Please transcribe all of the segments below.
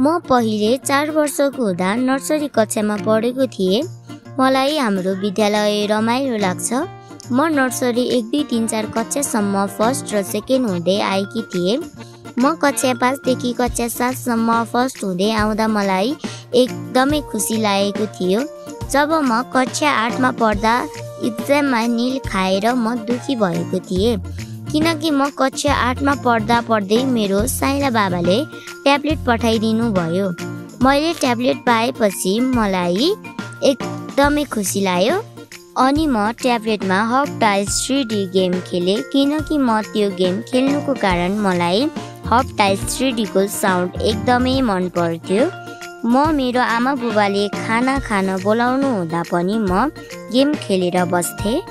म पहिले 4 वर्षको हुँदा नर्सरी कक्षामा पढेको थिएँ। मलाई हाम्रो विद्यालय रमाइलो लाग्छ। म नर्सरी 1, 2, 3, 4 कक्षासम्म फर्स्ट र सेकेन्ड हुँदै आएकी थिएँ। म कक्षा 5 देखि कक्षा 7 सम्म फर्स्ट हुँदै आउँदा मलाई एकदमै खुसी लागेको थियो। जब म कक्षा 8 मा पढ्दा एक्जाममा नील खाएर म दुखी भएको थिएँ, किनकि म कक्षा 8 मा पढ्दै मेरो साइला बाबाले ट्याब्लेट पठाइदिनु भयो। मैले ट्याब्लेट पाएपछि मलाई एकदमै खुसी लाग्यो। अनि म ट्याब्लेटमा हक टाइल्स 3D गेम खेलेँ, किनकि म त्यो गेम खेल्नुको कारण मलाई हक टाइल्स 3D को साउन्ड एकदमै मन पर्थ्यो। म मेरो आमा बुबाले खाना खान बोलाउनु हुँदा पनि म गेम खेलेर बस्थेँ।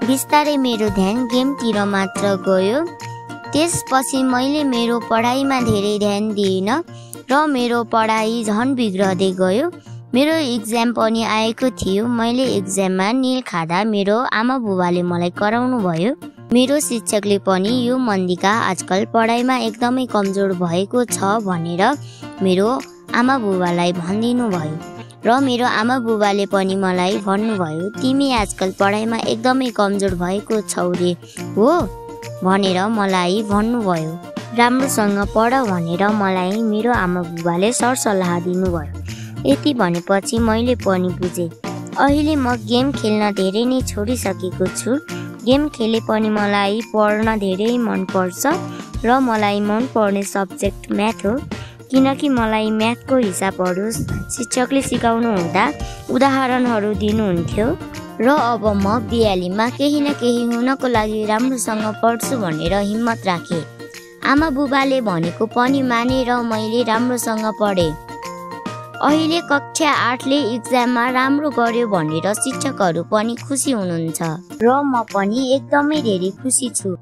बिस्तारै मेरो ध्यान गेमतिर मात्र गयो। त्यसपछि मैले मेरो पढाइमा धेरै ध्यान दिएन र मेरो पढाइ झन् बिग्रदै गयो। मेरो एक्जाम पनि आएको थियो। मैले एक्जाममा नील खाँदा मेरो आमा बुबाले मलाई कराउनु भयो। मेरो शिक्षकले पनि यो मन्दिका आजकल पढाइमा एकदमै कमजोर भएको छ भनेर मेरो आमा बुबालाई भनिदिनु भयो। र मेरो आमा बुबाले पनि मलाई भन्नुभयो, तिमी आजकल पढाइमा एकदमै कमजोर भएको छौ रे हो भनेर मलाई भन्नुभयो। राम्रोसँग पढ भनेर मलाई मेरो आमा बुबाले सरसल्लाह दिनुभयो। यति भनेपछि मैले पनि बुझेँ। अहिले म गेम खेल्न धेरै नै छोडिसकेको छु। गेम खेले पनि मलाई पढ्न धेरै मन पर्छ र मलाई मन पर्ने सब्जेक्ट म्याथ हो, किनकि मलाई म्याथको हिसाबहरू शिक्षकले सिकाउनु हुँदा उदाहरणहरू दिनुहुन्थ्यो र अब म बिहालीमा केही न केही हुनको लागि राम्रोसँग पढ्छु भनेर हिम्मत राखेँ। आमा बुबाले भनेको पनि मानेर मैले राम्रोसँग पढेँ। अहिले कक्षा 8 ले एक्जाममा राम्रो गर्यो भनेर शिक्षकहरू पनि खुसी हुनुहुन्छ र म पनि एकदमै धेरै खुसी छु।